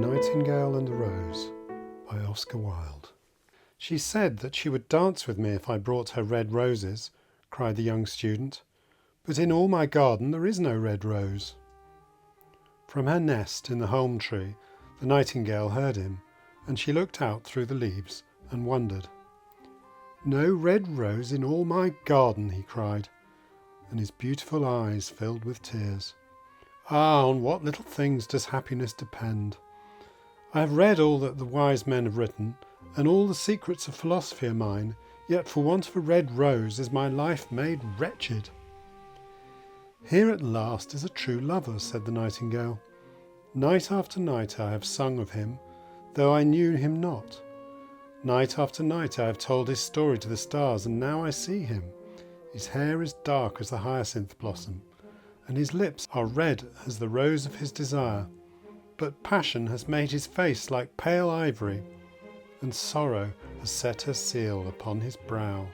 Nightingale and the Rose by Oscar Wilde. She said that she would dance with me if I brought her red roses, cried the young student, but in all my garden there is no red rose. From her nest in the holm tree the nightingale heard him, and she looked out through the leaves and wondered. No red rose in all my garden, he cried, and his beautiful eyes filled with tears. Ah, on what little things does happiness depend! I have read all that the wise men have written, and all the secrets of philosophy are mine, yet for want of a red rose is my life made wretched. Here at last is a true lover, said the nightingale. Night after night I have sung of him, though I knew him not. Night after night I have told his story to the stars, and now I see him. His hair is dark as the hyacinth blossom, and his lips are red as the rose of his desire. But passion has made his face like pale ivory, and sorrow has set her seal upon his brow.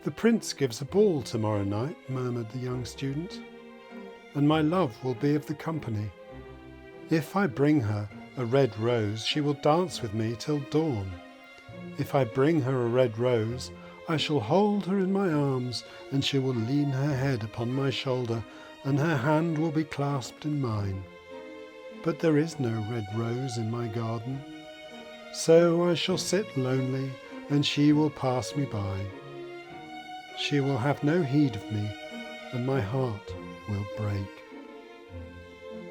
The prince gives a ball tomorrow night, murmured the young student, and my love will be of the company. If I bring her a red rose, she will dance with me till dawn. If I bring her a red rose, I shall hold her in my arms, and she will lean her head upon my shoulder, and her hand will be clasped in mine. But there is no red rose in my garden, so I shall sit lonely, and she will pass me by. She will have no heed of me, and my heart will break.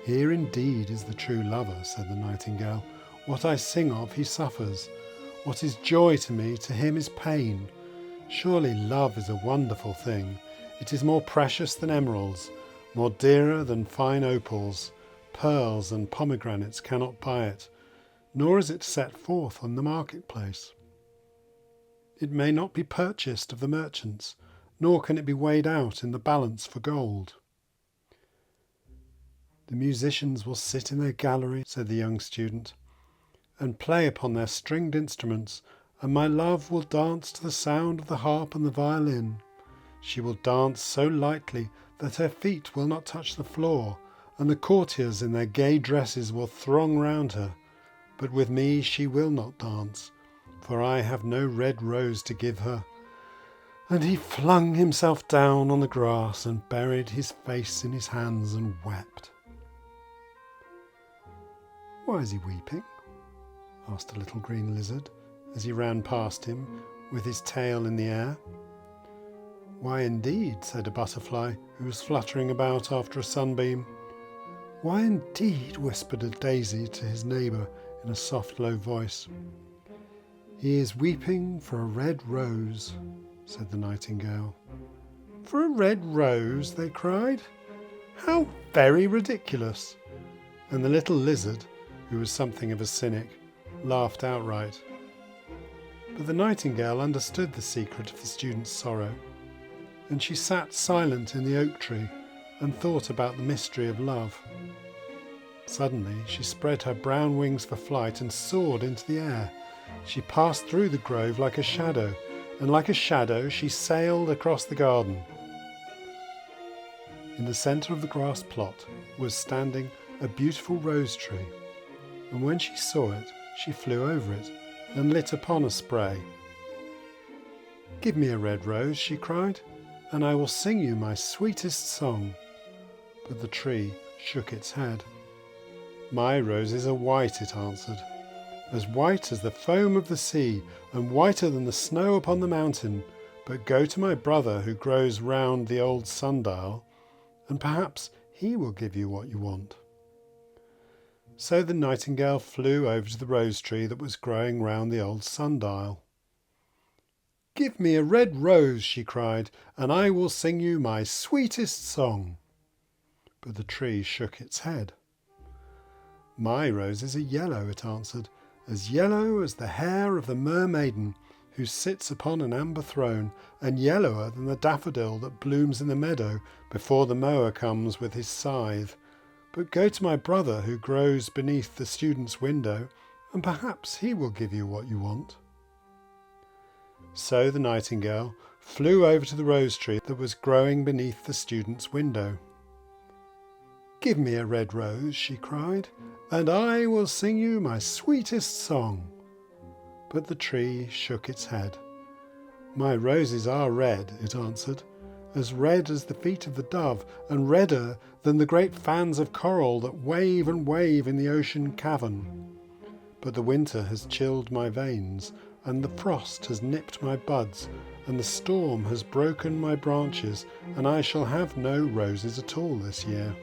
Here indeed is the true lover, said the nightingale. What I sing of he suffers. What is joy to me, to him is pain. Surely love is a wonderful thing. It is more precious than emeralds, more dearer than fine opals. Pearls and pomegranates cannot buy it, nor is it set forth on the marketplace. It may not be purchased of the merchants, nor can it be weighed out in the balance for gold. The musicians will sit in their gallery, said the young student, and play upon their stringed instruments, and my love will dance to the sound of the harp and the violin. She will dance so lightly that her feet will not touch the floor, and the courtiers in their gay dresses will throng round her. But with me she will not dance, for I have no red rose to give her. And he flung himself down on the grass and buried his face in his hands and wept. Why is he weeping? Asked a little green lizard as he ran past him with his tail in the air. Why indeed, said a butterfly who was fluttering about after a sunbeam. Why indeed, whispered a daisy to his neighbour in a soft low voice. He is weeping for a red rose, said the nightingale. For a red rose, they cried. How very ridiculous! And the little lizard, who was something of a cynic, laughed outright. But the nightingale understood the secret of the student's sorrow, and she sat silent in the oak tree and thought about the mystery of love. Suddenly she spread her brown wings for flight and soared into the air. She passed through the grove like a shadow, and like a shadow she sailed across the garden. In the centre of the grass plot was standing a beautiful rose tree, and when she saw it, she flew over it and lit upon a spray. Give me a red rose, she cried, and I will sing you my sweetest song. But the tree shook its head. My roses are white, it answered, as white as the foam of the sea, and whiter than the snow upon the mountain. But go to my brother who grows round the old sundial, and perhaps he will give you what you want. So the nightingale flew over to the rose tree that was growing round the old sundial. Give me a red rose, she cried, and I will sing you my sweetest song. But the tree shook its head. My roses are yellow, it answered, as yellow as the hair of the mermaiden who sits upon an amber throne, and yellower than the daffodil that blooms in the meadow before the mower comes with his scythe. But go to my brother who grows beneath the student's window, and perhaps he will give you what you want. So the nightingale flew over to the rose tree that was growing beneath the student's window. "Give me a red rose," she cried, "and I will sing you my sweetest song." But the tree shook its head. "My roses are red," it answered, "as red as the feet of the dove, and redder than the great fans of coral that wave and wave in the ocean cavern. But the winter has chilled my veins, and the frost has nipped my buds, and the storm has broken my branches, and I shall have no roses at all this year."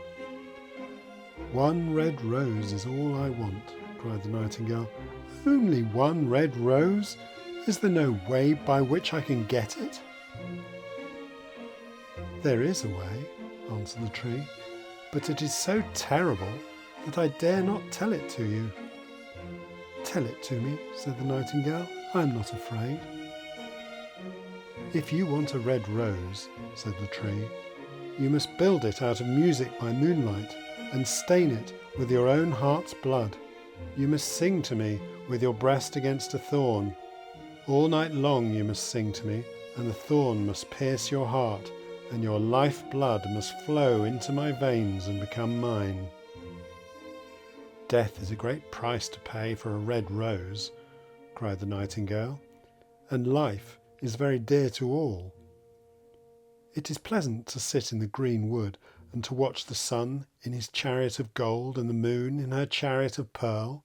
"One red rose is all I want," cried the nightingale. "Only one red rose? Is there no way by which I can get it?" "There is a way," answered the tree, "but it is so terrible that I dare not tell it to you." "Tell it to me," said the nightingale. "I am not afraid." "If you want a red rose," said the tree, "you must build it out of music by moonlight, and stain it with your own heart's blood. You must sing to me with your breast against a thorn. All night long you must sing to me, and the thorn must pierce your heart, and your life blood must flow into my veins and become mine." "Death is a great price to pay for a red rose," cried the nightingale, "and life is very dear to all. It is pleasant to sit in the green wood and to watch the sun in his chariot of gold and the moon in her chariot of pearl.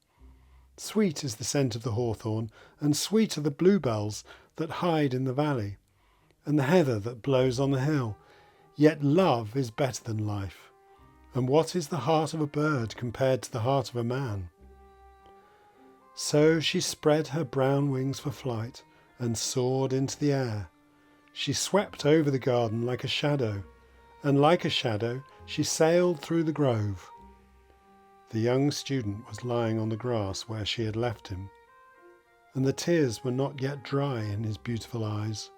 Sweet is the scent of the hawthorn, and sweet are the bluebells that hide in the valley, and the heather that blows on the hill. Yet love is better than life. And what is the heart of a bird compared to the heart of a man?" So she spread her brown wings for flight and soared into the air. She swept over the garden like a shadow, and like a shadow she sailed through the grove. The young student was lying on the grass where she had left him, and the tears were not yet dry in his beautiful eyes.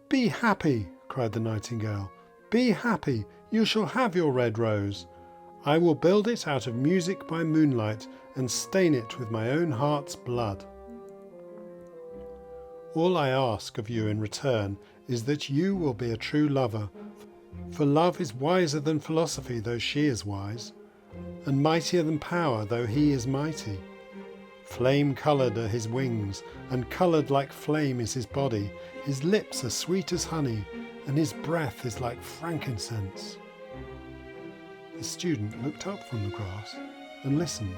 "Be happy," cried the nightingale. "Be happy. You shall have your red rose. I will build it out of music by moonlight and stain it with my own heart's blood. All I ask of you in return is that you will be a true lover, for love is wiser than philosophy, though she is wise, and mightier than power, though he is mighty. Flame-coloured are his wings, and coloured like flame is his body. His lips are sweet as honey, and his breath is like frankincense." The student looked up from the grass and listened,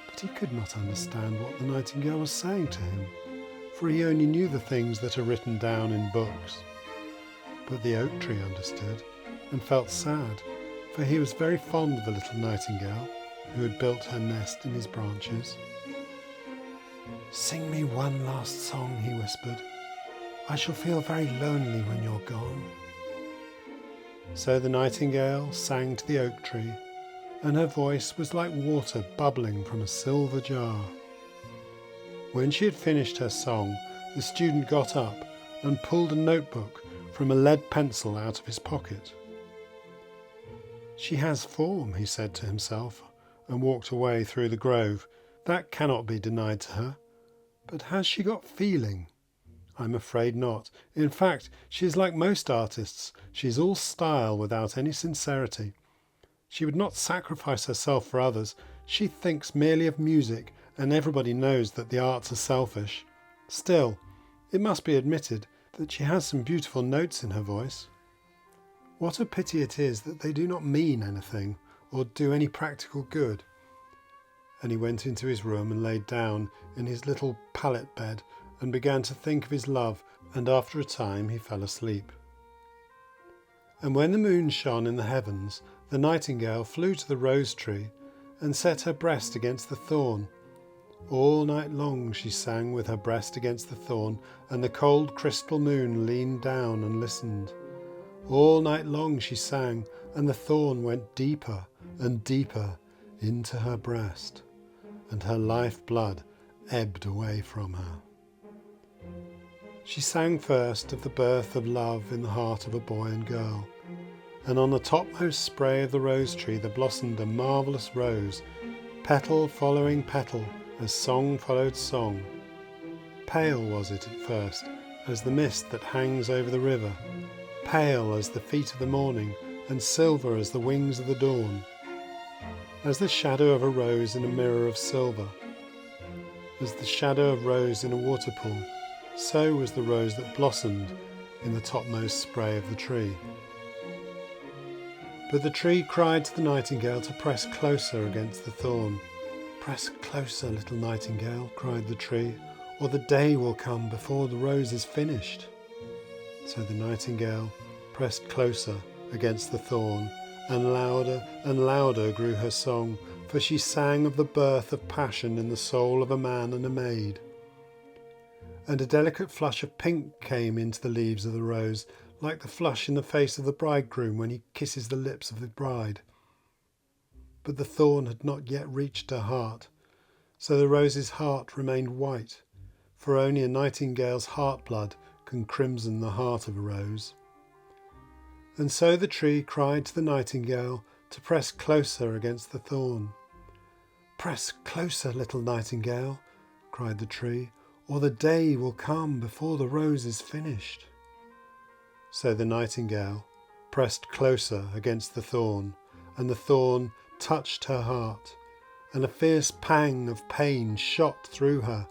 but he could not understand what the nightingale was saying to him, for he only knew the things that are written down in books. But the oak tree understood and felt sad, for he was very fond of the little nightingale who had built her nest in his branches. "Sing me one last song," he whispered. "I shall feel very lonely when you're gone." So the nightingale sang to the oak tree, and her voice was like water bubbling from a silver jar. When she had finished her song, the student got up and pulled a notebook from a lead pencil out of his pocket. "She has form," he said to himself, and walked away through the grove. "That cannot be denied to her. But has she got feeling? I'm afraid not. In fact, she is like most artists. She is all style without any sincerity. She would not sacrifice herself for others. She thinks merely of music, and everybody knows that the arts are selfish. Still, it must be admitted that she has some beautiful notes in her voice. What a pity it is that they do not mean anything or do any practical good." And he went into his room and laid down in his little pallet bed and began to think of his love, and after a time he fell asleep. And when the moon shone in the heavens, the nightingale flew to the rose tree and set her breast against the thorn. All night long she sang with her breast against the thorn, and the cold crystal moon leaned down and listened. All night long she sang, and the thorn went deeper and deeper into her breast, and her life blood ebbed away from her. She sang first of the birth of love in the heart of a boy and girl, and on the topmost spray of the rose tree there blossomed a marvellous rose, petal following petal, as song followed song. Pale was it at first, as the mist that hangs over the river, pale as the feet of the morning, and silver as the wings of the dawn. as the shadow of a rose in a mirror of silver. As the shadow of rose in a waterpool, so was the rose that blossomed in the topmost spray of the tree. But the tree cried to the nightingale to press closer against the thorn. "Press closer, little nightingale," cried the tree, "or the day will come before the rose is finished." So the nightingale pressed closer against the thorn, and louder grew her song, for she sang of the birth of passion in the soul of a man and a maid. And a delicate flush of pink came into the leaves of the rose, like the flush in the face of the bridegroom when he kisses the lips of the bride. But the thorn had not yet reached her heart, so the rose's heart remained white, for only a nightingale's heart blood can crimson the heart of a rose. And so the tree cried to the nightingale to press closer against the thorn. "Press closer, little nightingale," cried the tree, "or the day will come before the rose is finished." So the nightingale pressed closer against the thorn, and the thorn touched her heart, and a fierce pang of pain shot through her.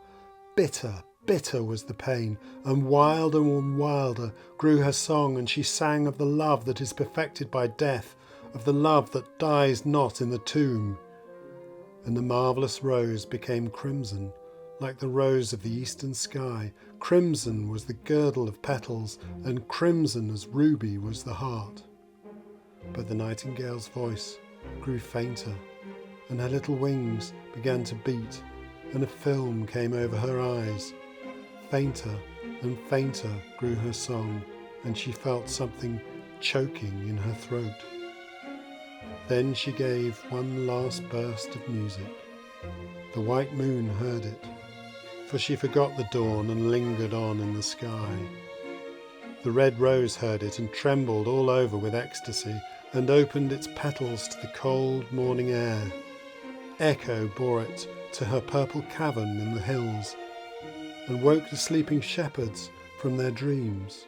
Bitter, bitter was the pain, and wilder grew her song, and she sang of the love that is perfected by death, of the love that dies not in the tomb. And the marvellous rose became crimson, like the rose of the eastern sky. Crimson was the girdle of petals, and crimson as ruby was the heart. But the nightingale's voice grew fainter, and her little wings began to beat, and a film came over her eyes. Fainter and fainter grew her song, and she felt something choking in her throat. Then she gave one last burst of music. The white moon heard it, for she forgot the dawn and lingered on in the sky. The red rose heard it and trembled all over with ecstasy, and opened its petals to the cold morning air. Echo bore it to her purple cavern in the hills, and woke the sleeping shepherds from their dreams.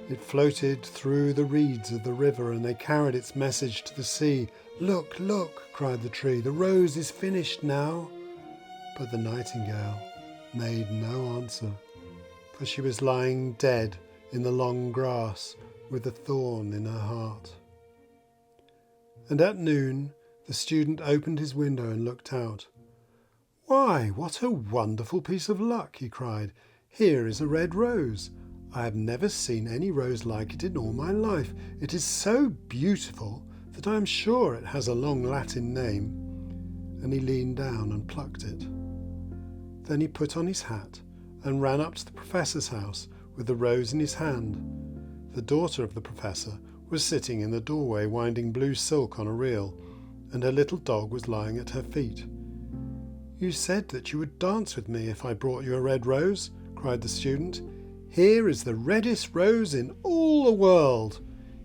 It floated through the reeds of the river, and they carried its message to the sea. "Look, look," cried the tree, "the rose is finished now." But the nightingale made no answer, for she was lying dead in the long grass with a thorn in her heart. And at noon the student opened his window and looked out. "Why, what a wonderful piece of luck!" he cried. "Here is a red rose. I have never seen any rose like it in all my life. It is so beautiful that I am sure it has a long Latin name." And he leaned down and plucked it. Then he put on his hat and ran up to the professor's house with the rose in his hand. The daughter of the professor was sitting in the doorway winding blue silk on a reel, and her little dog was lying at her feet. "You said that you would dance with me if I brought you a red rose," cried the student. "Here is the reddest rose in all the world.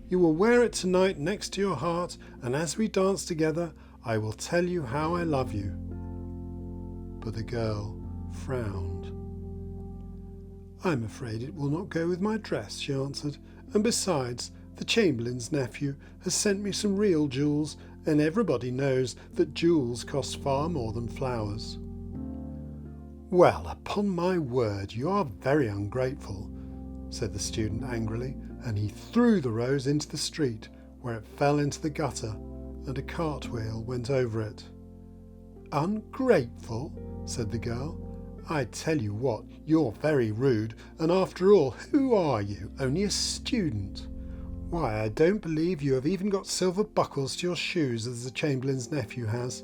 You will wear it tonight next to your heart, and as we dance together, I will tell you how I love you." But the girl frowned. "I'm afraid it will not go with my dress," she answered, "and besides, the Chamberlain's nephew has sent me some real jewels, and everybody knows that jewels cost far more than flowers." "Well, upon my word, you are very ungrateful," said the student angrily, and he threw the rose into the street, where it fell into the gutter, and a cartwheel went over it. "Ungrateful?" said the girl. "I tell you what, you're very rude, and after all, who are you? Only a student. Why, I don't believe you have even got silver buckles to your shoes as the Chamberlain's nephew has."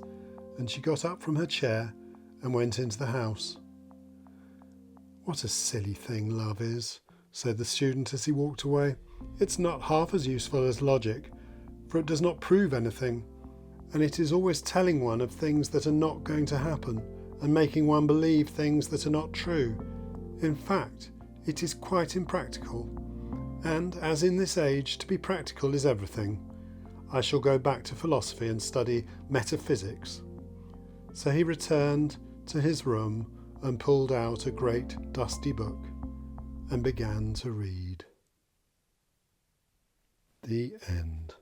And she got up from her chair and went into the house. "What a silly thing love is," said the student as he walked away. "It's not half as useful as logic, for it does not prove anything, and it is always telling one of things that are not going to happen, and making one believe things that are not true. In fact, it is quite impractical, and as in this age to be practical is everything, I shall go back to philosophy and study metaphysics." So he returned to his room and pulled out a great dusty book and began to read. The end.